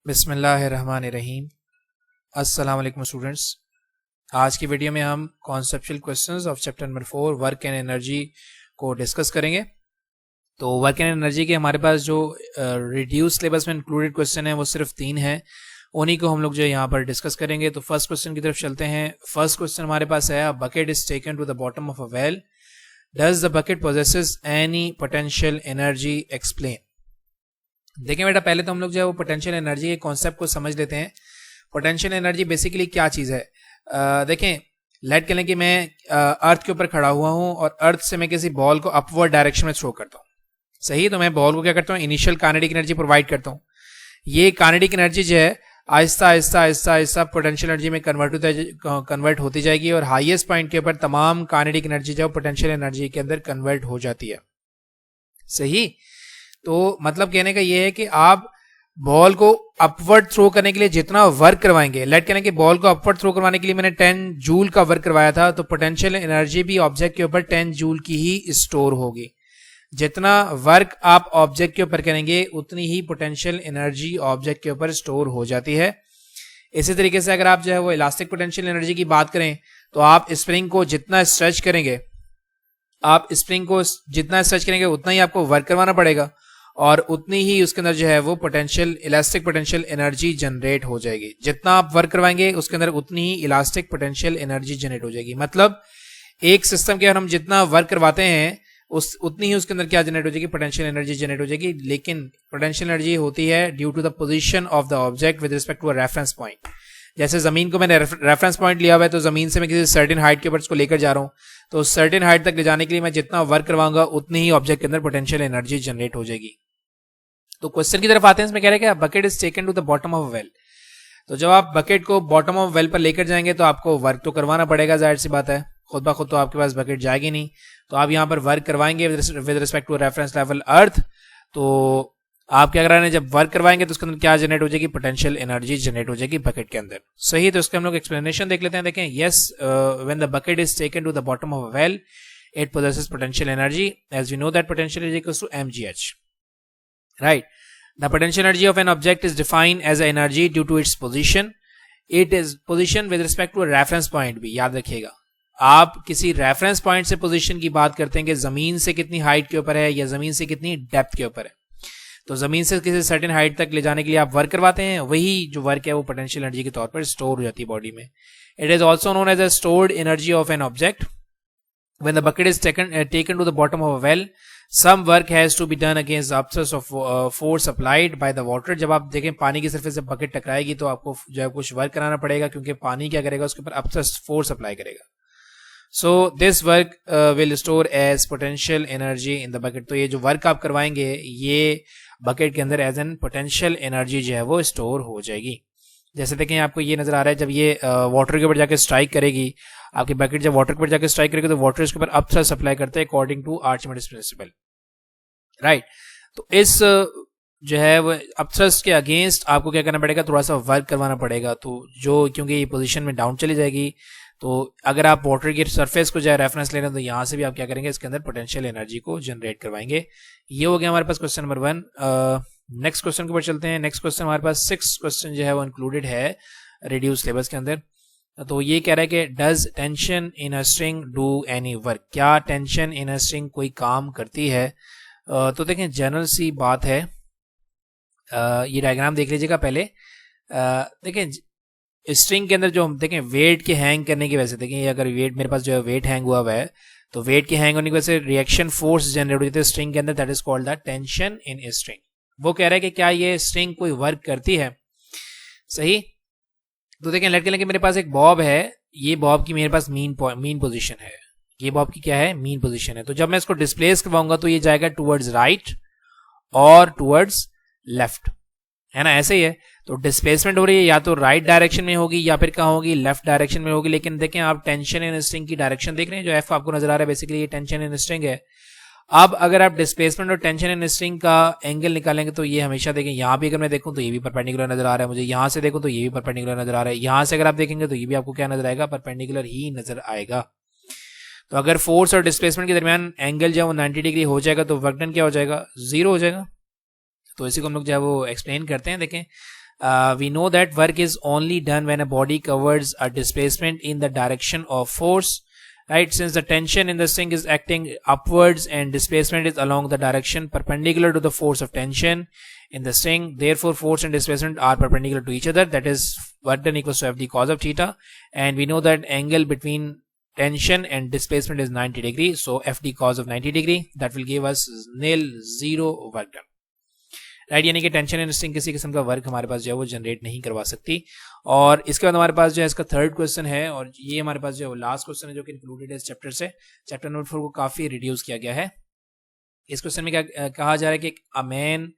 बिस्मिल्लाहिर्रहमानिर्रहीम। अस्सलाम वालेकुम स्टूडेंट्स। आज की वीडियो में हम conceptual questions of chapter number 4 work and energy को डिस्कस करेंगे। तो वर्क एंड एनर्जी के हमारे पास जो रिड्यूस सिलेबस में इंक्लूडेड क्वेश्चन है वो सिर्फ 3 हैं, उन्हीं को हम लोग जो यहाँ पर डिस्कस करेंगे। तो फर्स्ट क्वेश्चन की तरफ चलते हैं। फर्स्ट क्वेश्चन हमारे पास है, a bucket is taken to the bottom of a well, does the bucket possesses any potential energy, explain. देखें बेटा, पहले तो हम लोग जो है वो पोटेंशियल एनर्जी के कॉन्सेप्ट को समझ लेते हैं। पोटेंशियल एनर्जी बेसिकली क्या चीज़ है। देखें, लेट करें कि मैं अर्थ के ऊपर खड़ा हुआ हूं और अर्थ से मैं किसी बॉल को अपवर्ड डायरेक्शन में थ्रो करता हूं। सही, तो मैं बॉल को क्या करता हूं, इनिशियल काइनेटिक एनर्जी प्रोवाइड करता हूं। ये काइनेटिक एनर्जी जो है आहिस्ता आहिस्ता आहिस्ता आहिस्ता पोटेंशियल एनर्जी में कन्वर्ट होती जाएगी और हाईएस्ट पॉइंट के ऊपर तमाम काइनेटिक एनर्जी जो पोटेंशियल एनर्जी के अंदर कन्वर्ट हो जाती है। सही, तो मतलब कहने का ये है कि आप बॉल को अपवर्ड थ्रो करने के लिए जितना वर्क करवाएंगे, लेट करें कि बॉल को अपवर्ड थ्रो करवाने के लिए मैंने 10 जूल का वर्क करवाया था, तो पोटेंशियल एनर्जी भी ऑब्जेक्ट के ऊपर 10 जूल की ही स्टोर होगी। जितना वर्क आप ऑब्जेक्ट के ऊपर करेंगे उतनी ही पोटेंशियल एनर्जी ऑब्जेक्ट के ऊपर स्टोर हो जाती है। इसी तरीके से अगर आप जो है वो इलास्टिक पोटेंशियल एनर्जी की बात करें तो आप स्प्रिंग को जितना स्ट्रेच करेंगे, उतना ही आपको वर्क करवाना पड़ेगा और उतनी ही उसके अंदर जो है वो potential elastic potential energy generate हो जाएगी। जितना आप वर्क करवाएंगे उसके अंदर उतनी ही इलास्टिक पोटेंशियल एनर्जी जनरेट हो जाएगी। मतलब एक सिस्टम के अंदर हम जितना वर्क करवाते हैं उतनी ही उसके अंदर क्या जनरेट हो जाएगी, पोटेंशियल एनर्जी जनरेट हो जाएगी। लेकिन पोटेंशियल एनर्जी होती है due to the position of the object with respect to a reference point. जैसे जमीन को मैंने रेफरेंस पॉइंट लिया हुआ है, तो जमीन से मैं किसी सर्टेन हाइट के ऊपर इसको लेकर जा रहा हूं, तो सर्टेन हाइट तक ले जाने के लिए मैं जितना वर्क करवाऊंगा उतनी ही ऑब्जेक्ट के अंदर पोटेंशियल एनर्जी जनरेट हो जाएगी। तो क्वेश्चन की तरफ आते हैं। इसमें कह रहे हैं कि bucket is taken to the bottom of well. तो जब आप बकेट को बॉटम ऑफ वेल पर लेकर जाएंगे तो आपको वर्क तो करवाना पड़ेगा, जाहिर सी बात है, खुद ब खुद तो आपके पास बकेट जाएगी नहीं। तो आप यहाँ पर वर्क करवाएंगे with respect to reference level earth. तो आप क्या कराने, जब वर्क करवाएंगे तो उसके अंदर क्या जनरेट हो जाएगी, पोटेंशियल एनर्जी जनरेट हो जाएगी बकेट के अंदर। सही, तो इसके हम लोग एक्सप्लेनेशन देख लेते हैं। देखें, yes, when the bucket is taken to the bottom of a well it possesses potential energy, as we know that potential energy equals to mgh, right. The potential energy of an object is defined as energy due to its position. It is position with respect to a reference point भी याद रखिएगा। आप किसी reference point से position की बात करते हैं कि जमीन से कितनी हाइट के ऊपर है या जमीन से कितनी डेप्थ के ऊपर है। तो जमीन से किसी सर्टेन हाइट तक ले जाने के लिए आप वर्क करवाते हैं, वही जो वर्क है वो पोटेंशियल एनर्जी के तौर पर स्टोर हो जाती है बॉडी में। It is also known as a stored energy of an object. When the bucket is taken to the bottom of a well, some work has to be done against the upthrust of force applied by the water. जब आप देखें पानी की surface से bucket टकराएगी तो आपको जो है कुछ वर्क कराना पड़ेगा, क्योंकि पानी क्या करेगा, उसके ऊपर upthrust फोर्स अप्लाई करेगा। So this work will store as potential energy in the bucket. तो ये जो वर्क आप करवाएंगे ये बकेट के अंदर एज एन पोटेंशियल एनर्जी जो है वो स्टोर हो जाएगी। जैसे देखें, आपको ये नजर आ रहा है, जब ये वाटर के ऊपर जाके स्ट्राइक करेगी, आपकी बकेट जब वाटर के ऊपर जाके स्ट्राइक करेगी तो वाटर इसके ऊपर अपथ्रस्ट अप्लाई करते हैं अकॉर्डिंग टू आर्चिमेडेस प्रिंसिपल, राइट। तो इस जो है वो अपथ्रस्ट के अगेंस्ट आपको क्या करना पड़ेगा, थोड़ा सा वर्क करवाना पड़ेगा। तो जो क्योंकि ये पोजीशन में डाउन चली जाएगी, तो अगर आप वाटर की सरफेस को जो है रेफरेंस ले रहे हैं तो यहाँ से भी आप क्या करेंगे, इसके अंदर पोटेंशियल एनर्जी को जनरेट करवाएंगे। ये हो गया हमारे पास क्वेश्चन नंबर 1। नेक्स्ट क्वेश्चन के ऊपर चलते हैं। नेक्स्ट क्वेश्चन हमारे पास 6 क्वेश्चन जो है वो इंक्लूडेड है रिड्यूस सिलेबस के अंदर। तो ये कह रहा है कि does tension in a string do any work, क्या टेंशन इन अ स्ट्रिंग कोई काम करती है। तो देखें, जनरल सी बात है। ये डायग्राम देख लीजिएगा पहले। देखें, स्ट्रिंग के अंदर जो हम देखें वेट के हैंग करने की वजह से, देखें अगर वेट मेरे पास जो है वेट हैंग हुआ है, तो वेट के हैंग होने की वजह से रिएक्शन फोर्स जनरेट होती है स्ट्रिंग के अंदर, that is called the tension in string. वो कह रहा है कि क्या ये स्ट्रिंग कोई वर्क करती है। सही, तो देखें, लेट के मेरे पास एक बॉब है, ये बॉब की मेरे पास मीन पोजीशन है, ये बॉब की क्या है, मीन पोजीशन है। तो जब मैं इसको डिस्प्लेस करवाऊंगा तो ये जाएगा टुवर्ड्स राइट और टुवर्ड्स लेफ्ट, है ना, ऐसे ही है। तो डिस्प्लेसमेंट हो रही है या तो राइट डायरेक्शन में होगी या फिर कहाँ होगी, लेफ्ट डायरेक्शन में होगी। लेकिन देखें, आप टेंशन इन स्ट्रिंग की डायरेक्शन देख रहे हैं, जो एफ आपको नजर आ रहा है, बेसिकली ये टेंशन इन स्ट्रिंग है। अब अगर आप डिस्प्लेसमेंट और टेंशन इन स्ट्रिंग का एंगल निकालेंगे तो ये हमेशा देखें, यहाँ भी अगर मैं देखूं तो ये भी परपेंडिकुलर नजर आ रहा है मुझे, यहाँ से देखूं तो ये भी परपेंडिकुलर नजर आ रहा है, यहाँ से अगर आप देखेंगे तो ये भी आपको क्या नजर आएगा, परपेंडिकुलर ही नजर आएगा। तो अगर फोर्स और डिस्प्लेसमेंट के दरमियान एंगल जो है वो 90 डिग्री हो जाएगा तो वर्क डन क्या हो जाएगा, 0 हो जाएगा। तो इसी को हम लोग जो है वो एक्सप्लेन करते हैं। देखें, we know that work is only done when a body covers a displacement in the direction of force, right? Since the tension in the string is acting upwards and displacement is along the direction perpendicular to the force of tension in the string, therefore force and displacement are perpendicular to each other. That is work done equals to Fd cos of theta, and we know that angle between tension and displacement is 90 degree, so Fd cos of 90 degree, that will give us nil, zero work done, right. यानी कि tension and string किसी किस्म का work हमारे पास जो है वो generate नहीं करवा सकती। और इसके बाद हमारे पास जो है इसका थर्ड क्वेश्चन है, और ये हमारे पास जो है वो लास्ट क्वेश्चन है जो कि इंक्लूडेड है इस चैप्टर से। चैप्टर नंबर 4 को काफी रिड्यूस किया गया है। इस क्वेश्चन में क्या कहा जा रहा है कि a man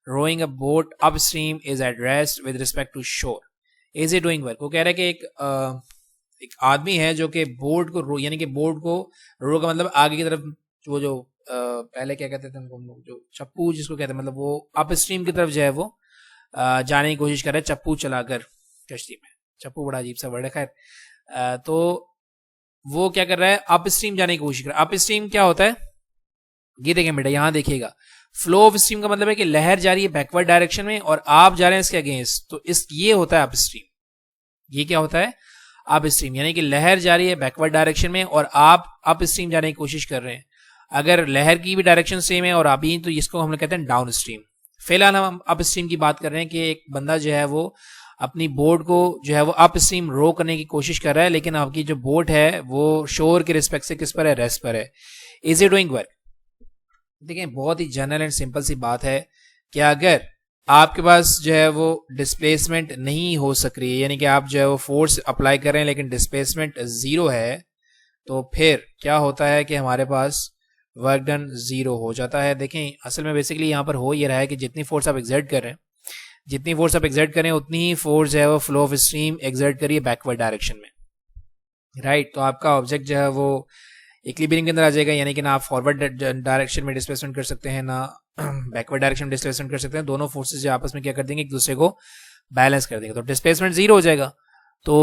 rowing a boat upstream is at rest with respect to shore, is it doing work. वो कह रहा है कि एक आदमी है जो कि बोट को रो, यानी कि बोट को रो का मतलब आगे की तरफ, वो जो पहले क्या कहते थे उनको, जो चप्पू जिसको कहते हैं, मतलब वो अप स्ट्रीम की तरफ जो है वो जाने की कोशिश कर रहा है चप्पू चलाकर कश्ती में। चप्पू बड़ा अजीब सा वर्ड है, खैर। तो वो क्या कर रहा है, अप स्ट्रीम जाने की कोशिश कर रहा है। अप स्ट्रीम क्या होता है, ये देखें बेटा, यहां देखिएगा, फ्लो ऑफ स्ट्रीम का मतलब है कि लहर जा रही है बैकवर्ड डायरेक्शन में और आप जा रहे हैं इसके अगेंस्ट, तो इस ये होता है अप स्ट्रीम। ये क्या होता है, अप स्ट्रीम, यानी कि लहर जा रही है बैकवर्ड डायरेक्शन में और आप अप स्ट्रीम जाने की कोशिश कर रहे हैं। अगर लहर की भी डायरेक्शन सेम है और अभी, तो इसको हम लोग कहते हैं डाउन स्ट्रीम। फिलहाल हम अप स्ट्रीम की बात कर रहे हैं कि एक बंदा जो है वो अपनी बोट को जो है वो अप स्ट्रीम रो करने की कोशिश कर रहा है, लेकिन आपकी जो बोट है वो शोर के रिस्पेक्ट से किस पर है, रेस्ट पर है। Is it doing work. देखें, बहुत ही जनरल एंड सिंपल सी बात है कि अगर आपके पास जो है वो डिस्प्लेसमेंट नहीं हो सक रही है, यानी कि आप जो है वो फोर्स अप्लाई कर रहे हैं लेकिन डिस्प्लेसमेंट जीरो है, तो फिर क्या होता है कि हमारे पास वर्क डन जीरो हो जाता है। देखें, असल में बेसिकली यहाँ पर हो ये रहा है कि जितनी फोर्स आप एक्सर्ट कर रहे हैं, जितनी फोर्स आप एक्सर्ट करें उतनी ही फोर्स जो है वो फ्लो ऑफ स्ट्रीम एक्सर्ट करिए बैकवर्ड डायरेक्शन में, राइट। तो आपका ऑब्जेक्ट जो है वो इक्विलिब्रियम के अंदर आ जाएगा, यानी कि ना आप फॉरवर्ड डायरेक्शन में डिस्प्लेसमेंट कर सकते हैं, ना बैकवर्ड डायरेक्शन में डिस्प्लेसमेंट कर सकते हैं। दोनों फोर्सेस जो आपस में क्या कर देंगे, एक दूसरे को बैलेंस कर देंगे, तो डिस्प्लेसमेंट जीरो हो जाएगा। तो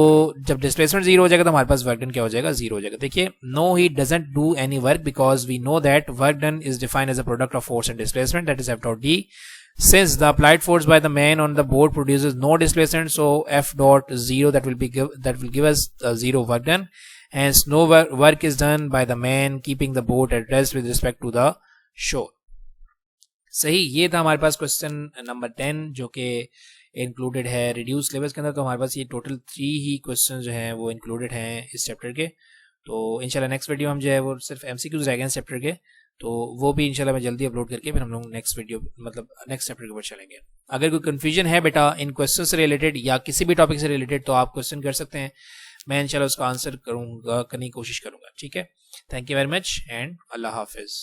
जब डिस्प्लेसमेंट जीरो हो जाएगा तो हमारे पास वर्क डन क्या हो जाएगा, जीरो हो जाएगा। देखिए, no he doesn't do any work because we know that work done is defined as a product of force and displacement, that is F dot D. Since the applied force by the man on the board produces no displacement, so F dot zero that will give us zero work done. Hence, no work is done by the man keeping the boat at rest with respect to the shore. सही, ये था हमारे पास question number 10 जो कि included है reduce levels के अंदर। तो हमारे पास ये टोटल 3 ही क्वेश्चन जो हैं वो इंक्लूडेड हैं इस चैप्टर के। तो इंशाल्लाह नेक्स्ट वीडियो हम जो है वो सिर्फ MCQs रह गए इस चैप्टर के, तो वो भी इंशाल्लाह मैं जल्दी अपलोड करके फिर हम लोग नेक्स्ट वीडियो मतलब नेक्स्ट चैप्टर के ऊपर चलेंगे। अगर कोई कंफ्यूजन है बेटा इन क्वेश्चन से रिलेटेड या किसी भी टॉपिक से रिलेटेड, तो आप क्वेश्चन कर सकते हैं, मैं इंशाल्लाह उसका आंसर करने की कोशिश करूंगा। ठीक है, thank you very much and Allah Hafiz.